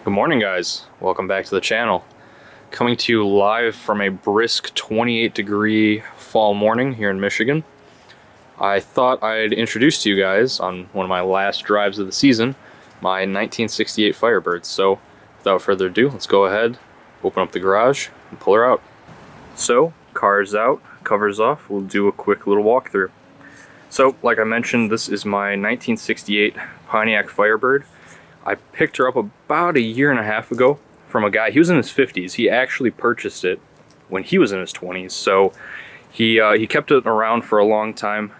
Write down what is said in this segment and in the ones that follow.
Good morning, guys. Welcome back to the channel. Coming to you live from a brisk 28-degree fall morning here in Michigan. I thought I'd introduce to you guys on one of my last drives of the season, my 1968 Firebird. So without further ado, let's go ahead, open up the garage, and pull her out. So, car's out, covers off, we'll do a quick little walkthrough. So, like I mentioned, this is my 1968 Pontiac Firebird. I picked her up about a year and a half ago from a guy. He was in his 50s. He actually purchased it when he was in his 20s. So he kept it around for a long time,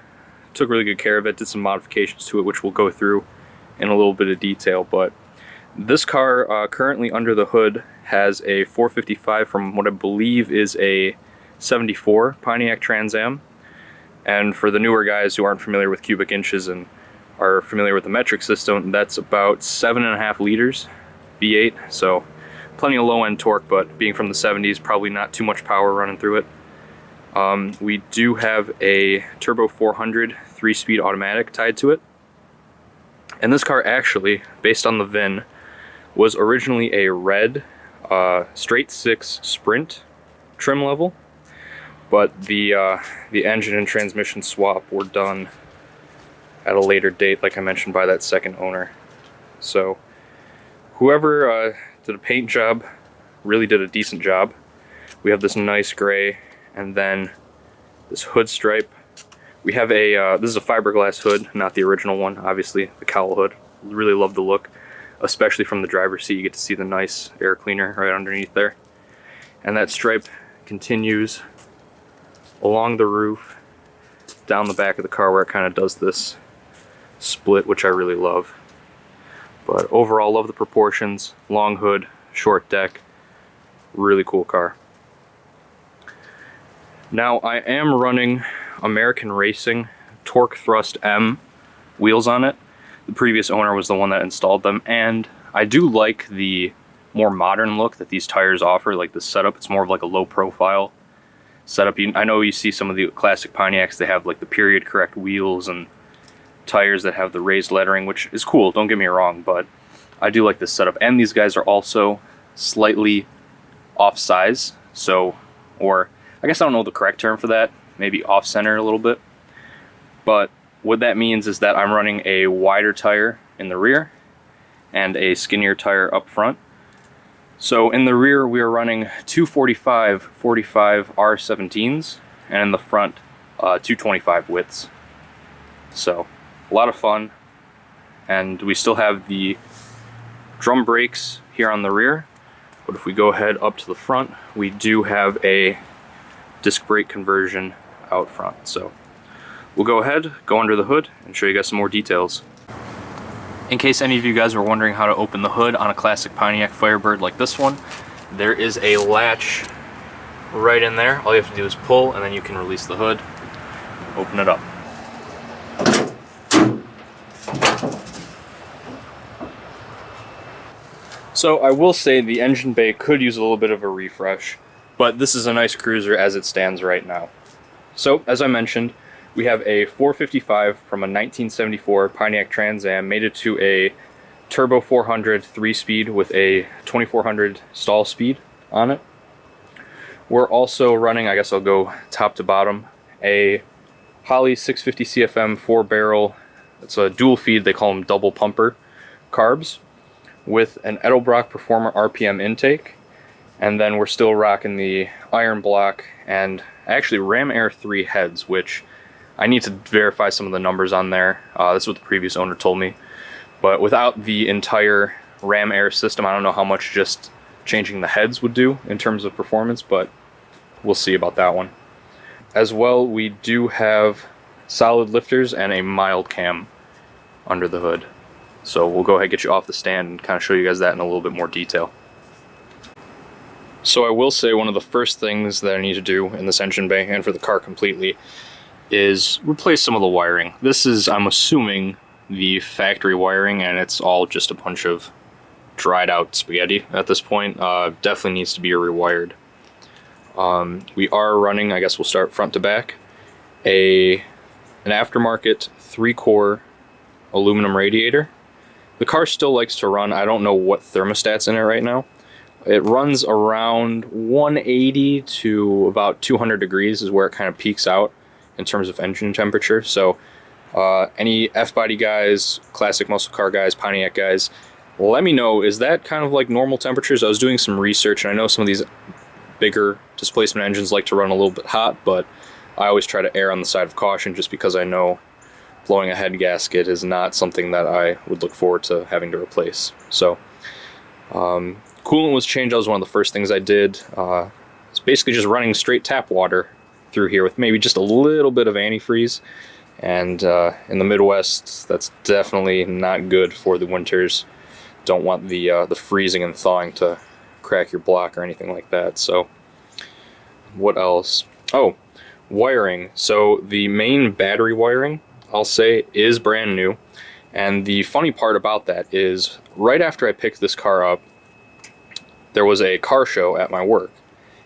took really good care of it, did some modifications to it, which we'll go through in a little bit of detail. But this car currently under the hood has a 455 from what I believe is a 74 Pontiac Trans Am. And for the newer guys who aren't familiar with cubic inches and are familiar with the metric system, that's about 7.5 liters V8, so plenty of low-end torque, but being from the 70s, probably not too much power running through it. We do have a Turbo 400 3-speed automatic tied to it, and this car actually, based on the VIN, was originally a red straight 6 Sprint trim level, but the engine and transmission swap were done at a later date, like I mentioned, by that second owner. So whoever did a paint job really did a decent job. We have this nice gray, and then this hood stripe. We have a this is a fiberglass hood, not the original one, obviously the cowl hood. Really love the look, especially from the driver's seat. You get to see the nice air cleaner right underneath there, and that stripe continues along the roof down the back of the car where it kind of does this split, which I really love. But overall, love the proportions. Long hood, short deck, really cool car. Now I am running American Racing Torque Thrust M wheels on it. The previous owner was the one that installed them, and I do like the more modern look that these tires offer. Like the setup, it's more of like a low profile setup. I know you see some of the classic Pontiacs, they have like the period correct wheels and tires that have the raised lettering, which is cool, don't get me wrong, but I do like this setup. And these guys are also slightly off size, so, or I guess I don't know the correct term for that, maybe off center a little bit. But what that means is that I'm running a wider tire in the rear and a skinnier tire up front. So in the rear we are running two 45 R17s, and in the front 225 widths. So a lot of fun, and we still have the drum brakes here on the rear, but if we go ahead up to the front, we do have a disc brake conversion out front. So we'll go ahead, go under the hood, and show you guys some more details. In case any of you guys were wondering how to open the hood on a classic Pontiac Firebird like this one, there is a latch right in there. All you have to do is pull, and then you can release the hood, open it up. So I will say the engine bay could use a little bit of a refresh, but this is a nice cruiser as it stands right now. So as I mentioned, we have a 455 from a 1974 Pontiac Trans Am, made it to a Turbo 400 3-speed with a 2400 stall speed on it. We're also running, I guess I'll go top to bottom, a Holley 650 CFM 4-barrel, it's a dual feed, they call them double pumper carbs, with an Edelbrock Performer RPM intake, and then we're still rocking the iron block and actually Ram Air 3 heads, which I need to verify some of the numbers on there. This is what the previous owner told me, but without the entire Ram Air system, I don't know how much just changing the heads would do in terms of performance, but we'll see about that one. As well, we do have solid lifters and a mild cam under the hood. So we'll go ahead and get you off the stand and kind of show you guys that in a little bit more detail. So I will say one of the first things that I need to do in this engine bay and for the car completely is replace some of the wiring. This is, I'm assuming, the factory wiring, and it's all just a bunch of dried out spaghetti at this point. Definitely needs to be rewired. We are running, I guess we'll start front to back, an aftermarket 3-core aluminum radiator The car still likes to run, I don't know what thermostat's in it right now. It runs around 180 to about 200 degrees is where it kind of peaks out in terms of engine temperature. So any F-body guys, classic muscle car guys, Pontiac guys, let me know, is that kind of like normal temperatures? I was doing some research, and I know some of these bigger displacement engines like to run a little bit hot, but I always try to err on the side of caution just because I know blowing a head gasket is not something that I would look forward to having to replace. So coolant was changed. That was one of the first things I did. It's basically just running straight tap water through here with maybe just a little bit of antifreeze. And in the Midwest, that's definitely not good for the winters. Don't want the freezing and thawing to crack your block or anything like that. So what else? Oh, wiring. So the main battery wiring, I'll say, is brand new. And the funny part about that is right after I picked this car up, there was a car show at my work.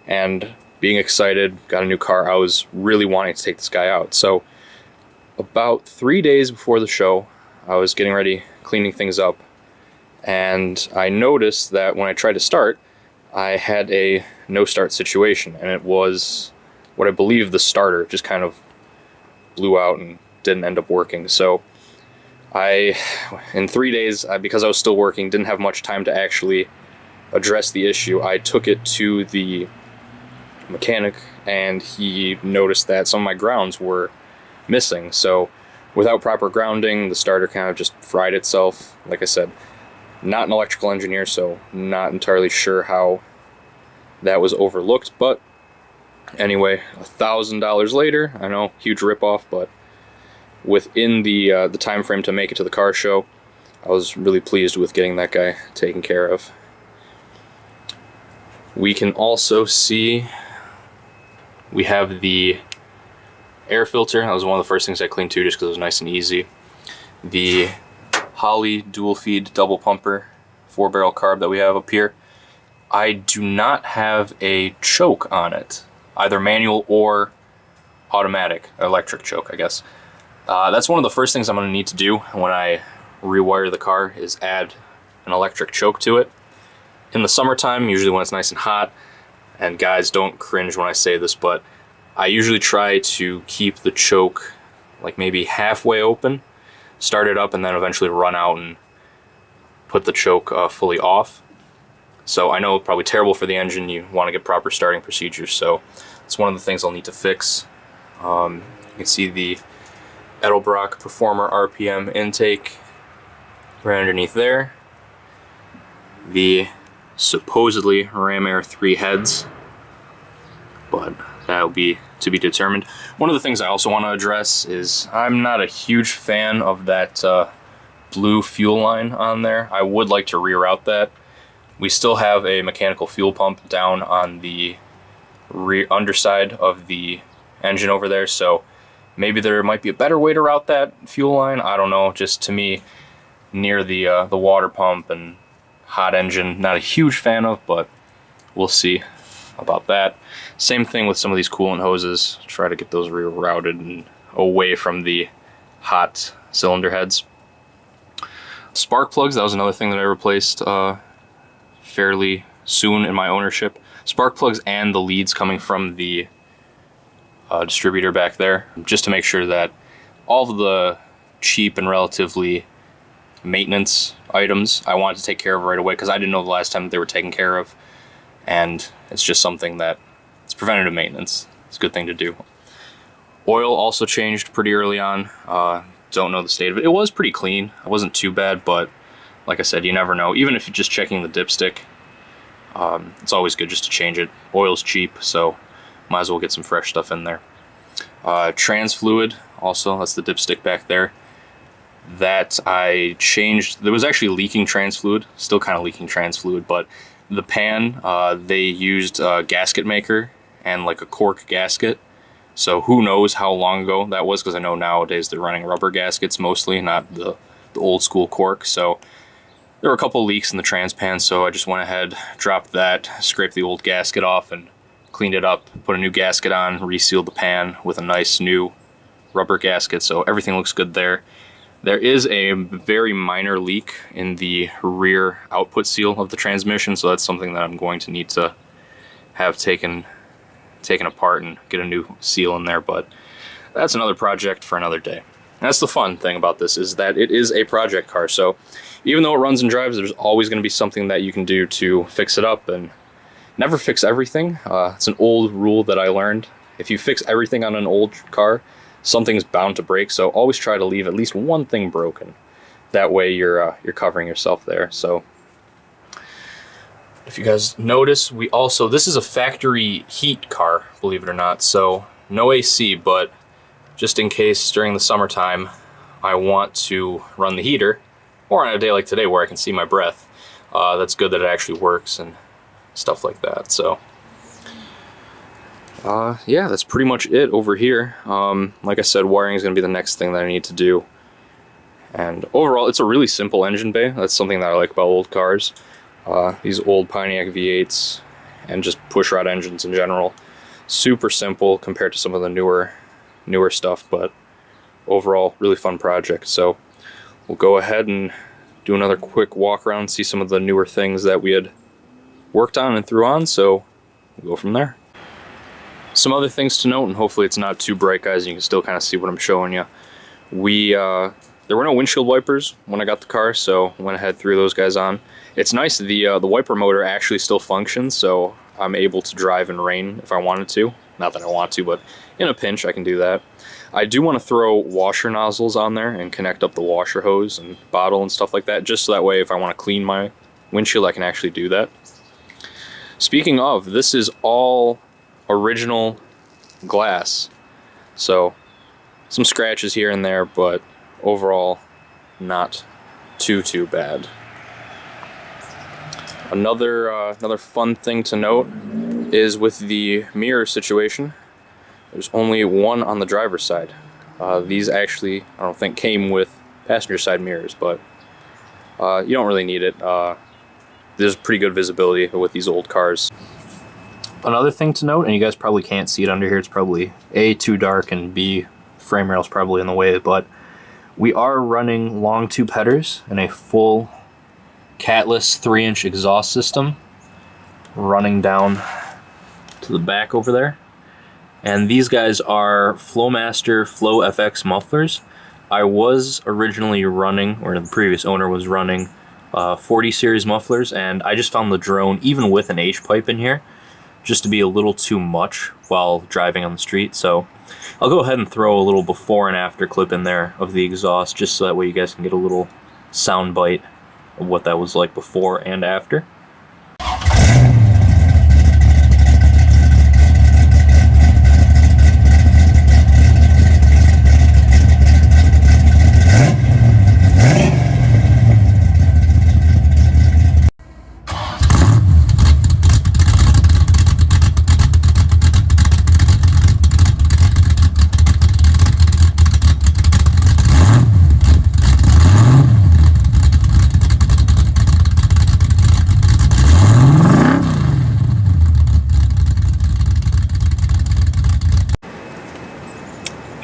And being excited, got a new car, I was really wanting to take this guy out. So about 3 days before the show, I was getting ready, cleaning things up, and I noticed that when I tried to start, I had a no start situation, and it was what I believe the starter just kind of blew out and didn't end up working. So in 3 days, because I was still working, didn't have much time to actually address the issue. I took it to the mechanic, and he noticed that some of my grounds were missing. So without proper grounding, the starter kind of just fried itself. Like I said, not an electrical engineer, so not entirely sure how that was overlooked. But anyway, $1,000 later, I know, huge ripoff, but within the time frame to make it to the car show, I was really pleased with getting that guy taken care of. We can also see we have the air filter. That was one of the first things I cleaned too, just because it was nice and easy. The Holley dual feed double pumper 4-barrel carb that we have up here, I do not have a choke on it, either manual or automatic, electric choke, I guess. That's one of the first things I'm going to need to do when I rewire the car, is add an electric choke to it. In the summertime, usually when it's nice and hot, and guys, don't cringe when I say this, but I usually try to keep the choke like maybe halfway open, start it up, and then eventually run out and put the choke fully off. So I know probably terrible for the engine, you want to get proper starting procedures, so it's one of the things I'll need to fix. You can see the Edelbrock Performer RPM intake right underneath there. The supposedly Ram Air 3 heads, but that'll be to be determined. One of the things I also want to address is I'm not a huge fan of that blue fuel line on there. I would like to reroute that. We still have a mechanical fuel pump down on the rear underside of the engine over there, so maybe there might be a better way to route that fuel line. I don't know. Just to me, near the water pump and hot engine, not a huge fan of, but we'll see about that. Same thing with some of these coolant hoses. Try to get those rerouted and away from the hot cylinder heads. Spark plugs, that was another thing that I replaced fairly soon in my ownership. Spark plugs and the leads coming from the distributor back there, just to make sure that all of the cheap and relatively maintenance items I wanted to take care of right away, because I didn't know the last time that they were taken care of, and it's just something that it's preventative maintenance. It's a good thing to do. Oil also changed pretty early on. Don't know the state of it. It was pretty clean. It wasn't too bad, but like I said, you never know. Even if you're just checking the dipstick, it's always good just to change it. Oil's cheap, so might as well get some fresh stuff in there. Trans fluid, also, that's the dipstick back there. That I changed. There was actually leaking trans fluid, still kind of leaking trans fluid, but the pan, they used a gasket maker and like a cork gasket. So who knows how long ago that was, because I know nowadays they're running rubber gaskets mostly, not the old school cork. So there were a couple leaks in the trans pan, so I just went ahead, dropped that, scraped the old gasket off and cleaned it up, put a new gasket on, resealed the pan with a nice new rubber gasket, so everything looks good there. There is a very minor leak in the rear output seal of the transmission, so that's something that I'm going to need to have taken apart and get a new seal in there, but that's another project for another day. And that's the fun thing about this, is that it is a project car, so even though it runs and drives, there's always going to be something that you can do to fix it up, and never fix everything. It's an old rule that I learned. If you fix everything on an old car, something's bound to break, so always try to leave at least one thing broken. That way you're covering yourself there. So if you guys notice, this is a factory heat car, believe it or not, so no AC, but just in case during the summertime I want to run the heater, or on a day like today where I can see my breath, that's good that it actually works and stuff like that. So yeah, that's pretty much it over here. Like I said, wiring is going to be the next thing that I need to do. And overall, it's a really simple engine bay. That's something that I like about old cars. These old Pontiac V8s and just pushrod engines in general. Super simple compared to some of the newer stuff, but overall, really fun project. So we'll go ahead and do another quick walk around, see some of the newer things that we had worked on and threw on, so we'll go from there. Some other things to note, and hopefully it's not too bright, guys, and you can still kind of see what I'm showing you. There were no windshield wipers when I got the car, so I went ahead and threw those guys on. It's nice, the wiper motor actually still functions, so I'm able to drive in rain if I wanted to. Not that I want to, but in a pinch I can do that. I do want to throw washer nozzles on there and connect up the washer hose and bottle and stuff like that, just so that way if I want to clean my windshield I can actually do that. Speaking of, this is all original glass, so some scratches here and there, but overall not too bad. Another fun thing to note is with the mirror situation, there's only one on the driver's side. These actually, I don't think, came with passenger side mirrors, but you don't really need it. There's pretty good visibility with these old cars. Another thing to note, and you guys probably can't see it under here, it's probably A, too dark, and B, frame rail's probably in the way, but we are running long tube headers and a full Catless 3-inch exhaust system running down to the back over there. And these guys are Flowmaster FlowFX mufflers. I was originally running, or the previous owner was running, 40 series mufflers, and I just found the drone, even with an H-pipe in here, just to be a little too much while driving on the street. So I'll go ahead and throw a little before and after clip in there of the exhaust, just so that way you guys can get a little sound bite of what that was like before and after.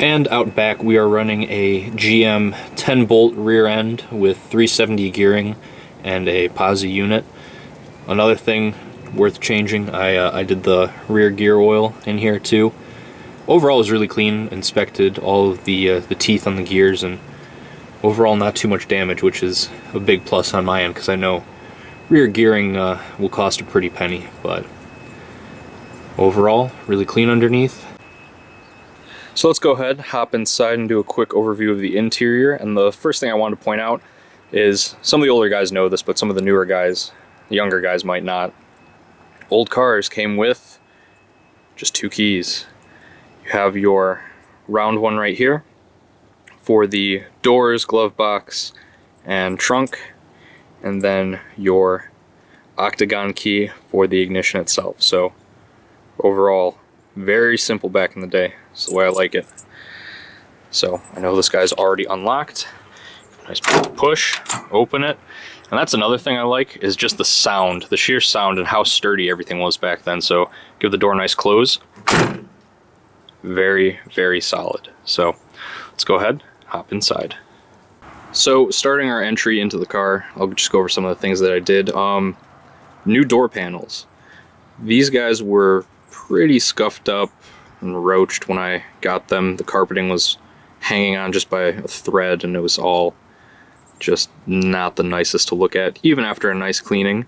And out back we are running a GM 10-bolt rear end with 370 gearing and a Posi unit. Another thing worth changing, I did the rear gear oil in here too. Overall it was really clean, inspected all of the teeth on the gears, and overall not too much damage, which is a big plus on my end, because I know rear gearing will cost a pretty penny, but overall really clean underneath. So let's go ahead, hop inside and do a quick overview of the interior. And the first thing I want to point out is, some of the older guys know this, but some of the newer guys, the younger guys might not. Old cars came with just 2 keys. You have your round one right here for the doors, glove box, and trunk, and then your octagon key for the ignition itself. So overall, very simple back in the day. It's the way I like it. So I know this guy's already unlocked. Nice push, open it. And that's another thing I like, is just the sound, the sheer sound, and how sturdy everything was back then. So give the door a nice close. Very, very solid. So let's go ahead, hop inside. So starting our entry into the car, I'll just go over some of the things that I did. New door panels. These guys were pretty scuffed up and roached when I got them. The carpeting was hanging on just by a thread, and it was all just not the nicest to look at. Even after a nice cleaning,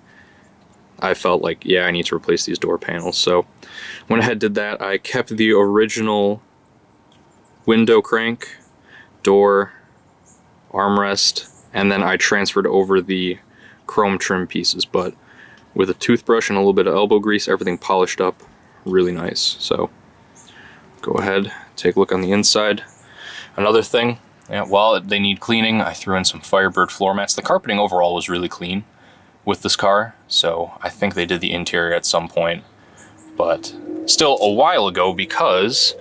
I felt like, yeah, I need to replace these door panels. So went ahead and did that. I kept the original window crank, door, armrest, and then I transferred over the chrome trim pieces, but with a toothbrush and a little bit of elbow grease, everything polished up really nice. So go ahead, take a look on the inside. Another thing, while they need cleaning, I threw in some Firebird floor mats. The carpeting overall was really clean with this car, so I think they did the interior at some point, but still a while ago, because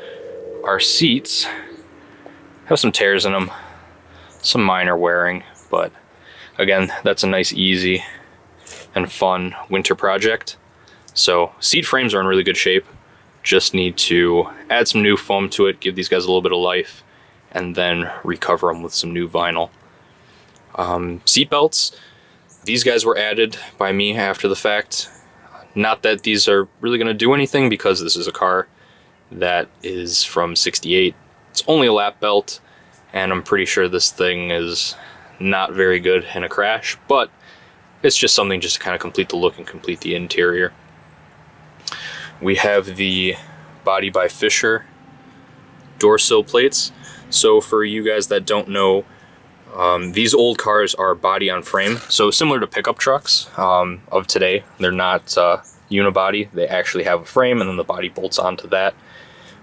our seats have some tears in them, some minor wearing, but again, that's a nice, easy, and fun winter project. So seat frames are in really good shape. Just need to add some new foam to it, give these guys a little bit of life, and then recover them with some new vinyl. Seat belts, these guys were added by me after the fact. Not that these are really going to do anything, because this is a car that is from '68. It's only a lap belt, and I'm pretty sure this thing is not very good in a crash, but it's just something just to kind of complete the look and complete the interior. We have the Body by Fisher door sill plates. So for you guys that don't know, these old cars are body on frame. So similar to pickup trucks of today, they're not unibody. They actually have a frame, and then the body bolts onto that.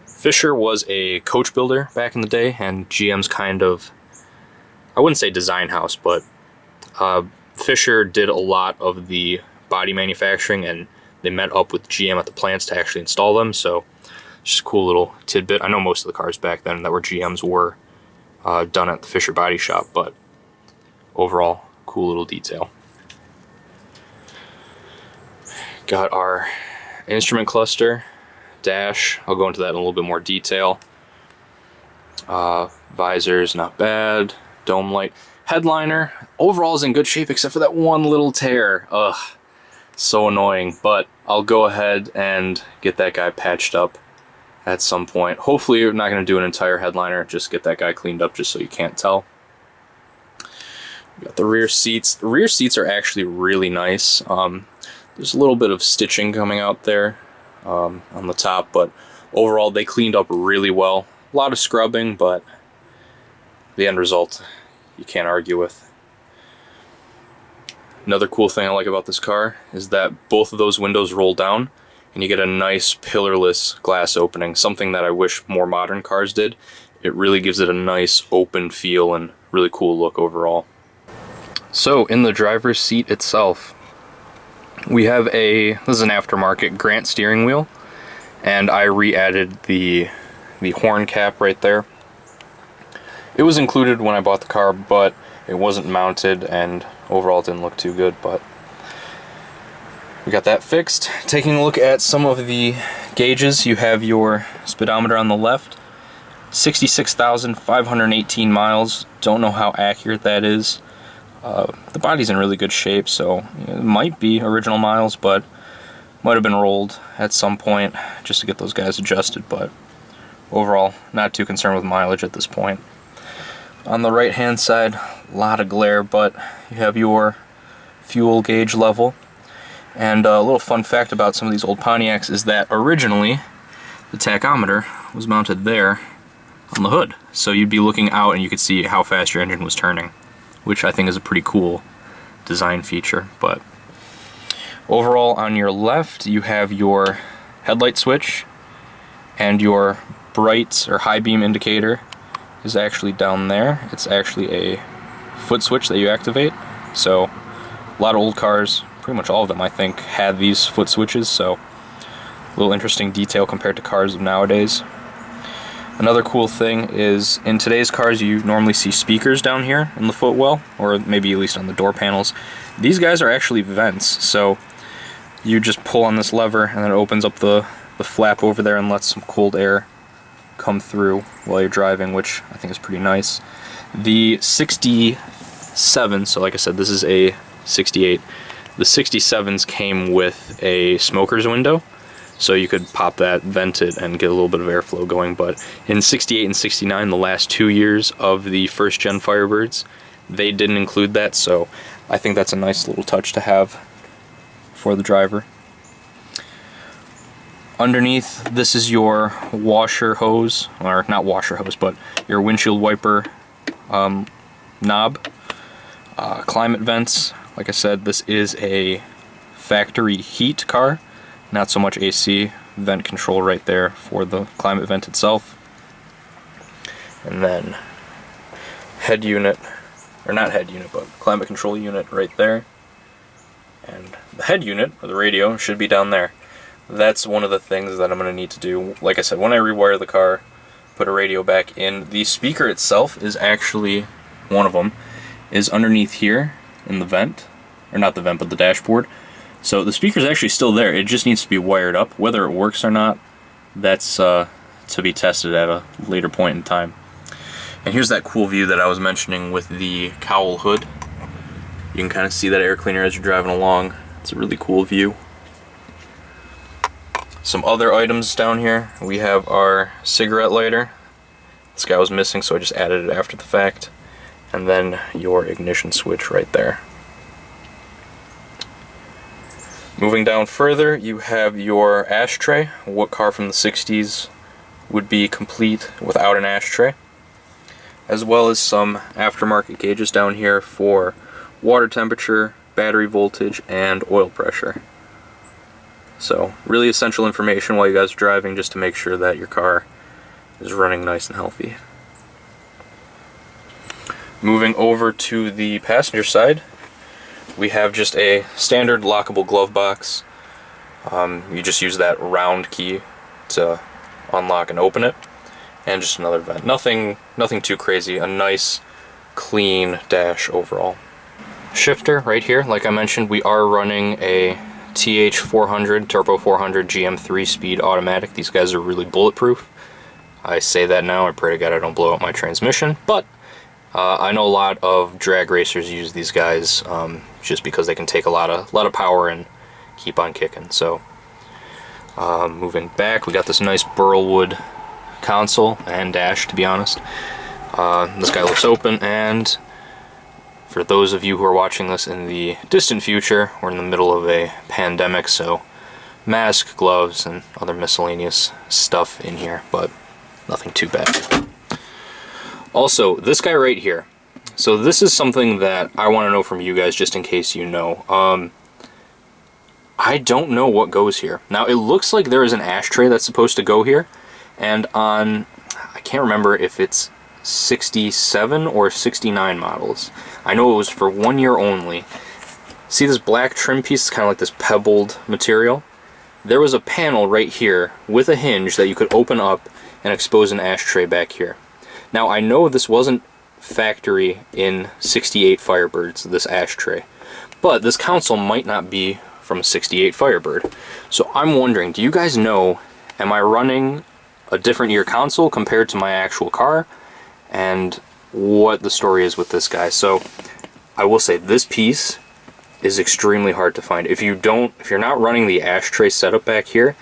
Fisher was a coach builder back in the day, and GM's kind of, I wouldn't say design house, but Fisher did a lot of the body manufacturing, and they met up with GM at the plants to actually install them. So just a cool little tidbit. I know most of the cars back then that were GM's were done at the Fisher body shop, but overall, cool little detail. Got our instrument cluster, dash, I'll go into that in a little bit more detail. Visors, not bad. Dome light. Headliner, overall is in good shape except for that one little tear. Ugh, so annoying, but I'll go ahead and get that guy patched up at some point. Hopefully you're not going to do an entire headliner, just get that guy cleaned up just so you can't tell. We got the rear seats. The rear seats are actually really nice. There's a little bit of stitching coming out there on the top, but overall they cleaned up really well. A lot of scrubbing, but the end result you can't argue with. Another cool thing I like about this car is that both of those windows roll down and you get a nice pillarless glass opening, something that I wish more modern cars did. It really gives it a nice open feel and really cool look overall. So in the driver's seat itself, we have this is an aftermarket Grant steering wheel, and I re-added the horn cap right there. It was included when I bought the car, but it wasn't mounted, and overall it didn't look too good, but we got that fixed. Taking a look at some of the gauges, you have your speedometer on the left, 66,518 miles. Don't know how accurate that is. The body's in really good shape, so it might be original miles, but might have been rolled at some point just to get those guys adjusted, but overall, not too concerned with mileage at this point. On the right hand side, a lot of glare, but you have your fuel gauge level. And a little fun fact about some of these old Pontiacs is that originally the tachometer was mounted there on the hood. So you'd be looking out and you could see how fast your engine was turning, which I think is a pretty cool design feature. But overall, on your left, you have your headlight switch, and your bright or high beam indicator is actually down there. It's actually a foot switch that you activate. So a lot of old cars, pretty much all of them I think, had these foot switches, so a little interesting detail compared to cars of nowadays. Another cool thing is in today's cars you normally see speakers down here in the footwell, or maybe at least on the door panels. These guys are actually vents, so you just pull on this lever and then it opens up the flap over there and lets some cold air come through while you're driving, which I think is pretty nice. The 67, so like I said, this is a 68. The 67s came with a smoker's window, so you could pop that, vent it, and get a little bit of airflow going. But in 68 and 69, the last 2 years of the first gen Firebirds, they didn't include that, so I think that's a nice little touch to have for the driver. Underneath, this is your washer hose, or not washer hose, but your windshield wiper knob. Climate vents, like I said, this is a factory heat car, not so much AC. Vent control right there for the climate vent itself. And then head unit, or not head unit, but climate control unit right there. And the head unit, or the radio, should be down there. That's one of the things that I'm going to need to do. Like I said, when I rewire the car, put a radio back in. The speaker itself is actually, one of them, is underneath here in the vent. Or not the vent, but the dashboard. So the speaker's actually still there. It just needs to be wired up. Whether it works or not, that's to be tested at a later point in time. And here's that cool view that I was mentioning with the cowl hood. You can kind of see that air cleaner as you're driving along. It's a really cool view. Some other items down here. We have our cigarette lighter. This guy was missing, so I just added it after the fact. And then your ignition switch right there. Moving down further, you have your ashtray. What car from the 60s would be complete without an ashtray? As well as some aftermarket gauges down here for water temperature, battery voltage, and oil pressure. So, really essential information while you guys are driving, just to make sure that your car is running nice and healthy. Moving over to the passenger side, we have just a standard lockable glove box. You just use that round key to unlock and open it, and just another vent. Nothing too crazy. A nice, clean dash overall. Shifter right here, like I mentioned, we are running a TH400 Turbo 400 GM 3-speed automatic. These guys are really bulletproof. I say that now, I pray to God I don't blow up my transmission, but I know a lot of drag racers use these guys just because they can take a lot of power and keep on kicking. So moving back, we got this nice burlwood console and dash, to be honest. This guy lifts open, and for those of you who are watching this in the distant future, we're in the middle of a pandemic, so mask, gloves, and other miscellaneous stuff in here, but nothing too bad. Also, this guy right here. So this is something that I want to know from you guys, just in case you know. I don't know what goes here. Now, it looks like there is an ashtray that's supposed to go here, and on, I can't remember if it's 67 or 69 models. I know it was for 1 year only. See this black trim piece? It's kind of like this pebbled material. There was a panel right here with a hinge that you could open up and expose an ashtray back here. Now, I know this wasn't factory in 68 Firebirds, this ashtray, but this console might not be from a 68 Firebird. So I'm wondering, do you guys know, am I running a different year console compared to my actual car? And what the story is with this guy. So I will say this piece is extremely hard to find. If you're not running the ashtray setup back here,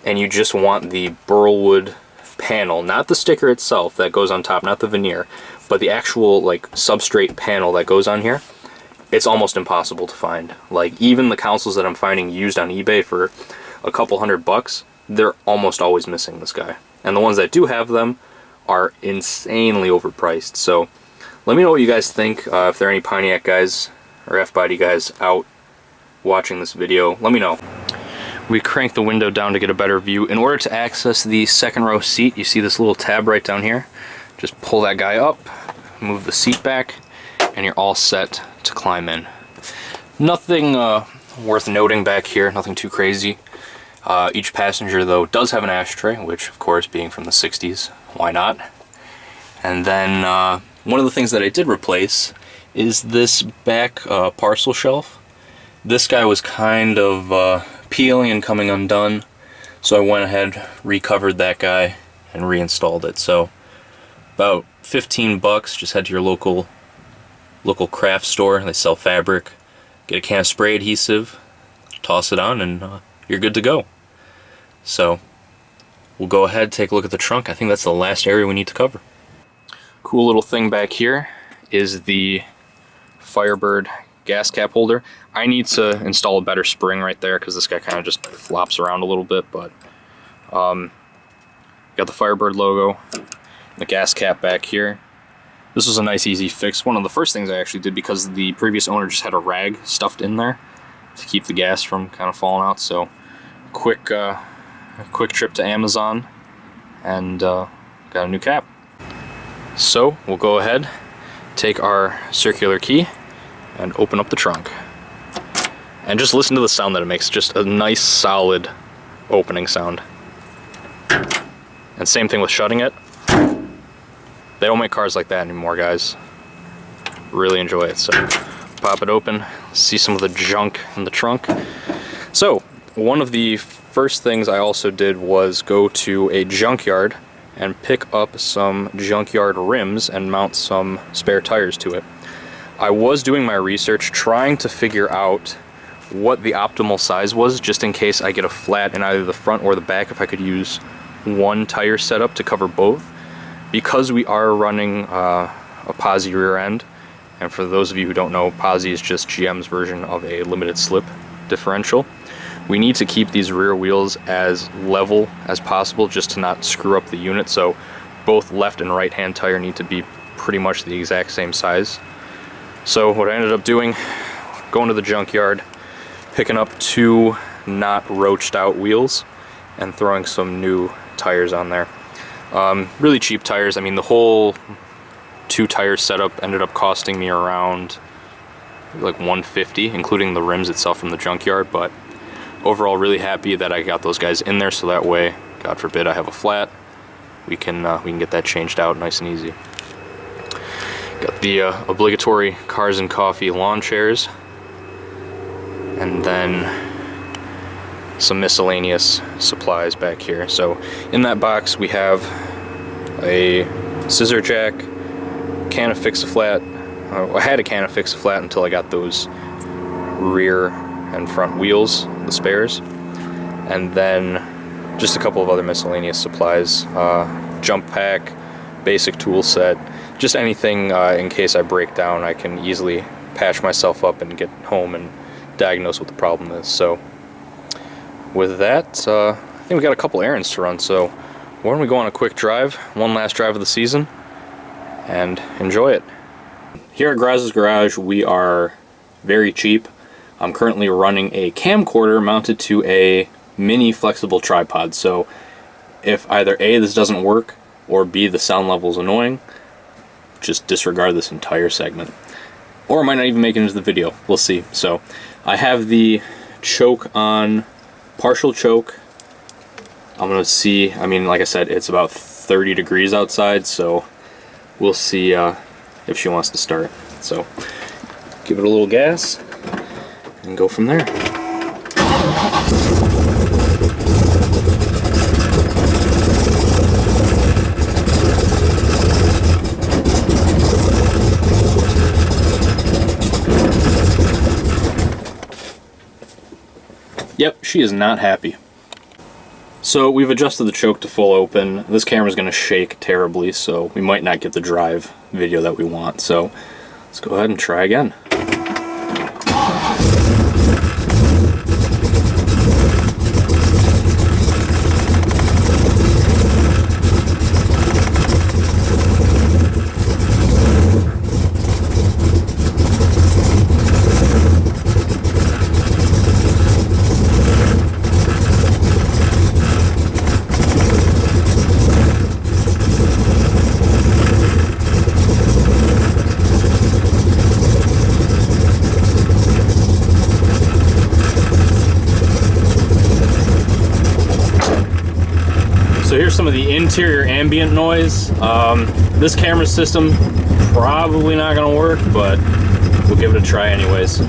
and you just want the burlwood panel, not the sticker itself that goes on top, not the veneer, but the actual like substrate panel that goes on here, it's almost impossible to find. Like, even the consoles that I'm finding used on eBay for a couple $100, they're almost always missing this guy. And the ones that do have them are insanely overpriced. So let me know what you guys think. If there are any Pontiac guys or F-Body guys out watching this video, let me know. We crank the window down to get a better view. In order to access the second row seat, you see this little tab right down here. Just pull that guy up, move the seat back, and you're all set to climb in. Nothing worth noting back here, nothing too crazy. Each passenger, though, does have an ashtray, which, of course, being from the 60s, why not? And then one of the things that I did replace is this back parcel shelf. This guy was kind of peeling and coming undone, so I went ahead, recovered that guy, and reinstalled it. So about 15 bucks. Just head to your local craft store. They sell fabric. Get a can of spray adhesive, toss it on, and you're good to go. So we'll go ahead, take a look at the trunk. I think that's the last area we need to cover. Cool little thing back here is the Firebird gas cap holder. I need to install a better spring right there because this guy kind of just flops around a little bit, but got the Firebird logo, the gas cap back here. This was a nice easy fix. One of the first things I actually did because the previous owner just had a rag stuffed in there to keep the gas from kind of falling out. So quick trip to Amazon and got a new cap. So we'll go ahead, take our circular key and open up the trunk. And just listen to the sound that it makes. Just a nice solid opening sound. And same thing with shutting it. They don't make cars like that anymore, guys. Really enjoy it. So pop it open, see some of the junk in the trunk. So one of the first things I also did was go to a junkyard and pick up some junkyard rims and mount some spare tires to it. I was doing my research trying to figure out what the optimal size was, just in case I get a flat in either the front or the back, if I could use one tire setup to cover both. Because we are running a Posi rear end, and for those of you who don't know, Posi is just GM's version of a limited slip differential. We need to keep these rear wheels as level as possible just to not screw up the unit, so both left and right hand tire need to be pretty much the exact same size. So what I ended up doing, going to the junkyard, picking up 2 not roached out wheels and throwing some new tires on there. Really cheap tires. I mean, the whole 2 tire setup ended up costing me around like $150, including the rims itself from the junkyard, but overall really happy that I got those guys in there, so that way, God forbid I have a flat, we can get that changed out nice and easy. Got the obligatory Cars and Coffee lawn chairs, and then some miscellaneous supplies back here. So in that box we have a scissor jack, can of Fix-A-Flat. I had a can of Fix-A-Flat until I got those rear and front wheels, the spares, and then just a couple of other miscellaneous supplies, jump pack, basic tool set, just anything in case I break down I can easily patch myself up and get home and diagnose what the problem is. So with that, I think we got a couple errands to run, so why don't we go on a quick drive, one last drive of the season, and enjoy it. Here at Graz's Garage we are very cheap. I'm currently running a camcorder mounted to a mini flexible tripod, so if either A, this doesn't work, or B, the sound level is annoying, just disregard this entire segment. Or it might not even make it into the video, we'll see. So I have the choke on, partial choke. I'm gonna see, I mean, like I said, it's about 30 degrees outside, so we'll see if she wants to start. So give it a little gas and go from there. Yep, she is not happy. So we've adjusted the choke to full open. This camera's going to shake terribly, so we might not get the drive video that we want. So let's go ahead and try again. So here's some of the interior ambient noise. This camera system probably not gonna work, but we'll give it a try anyways.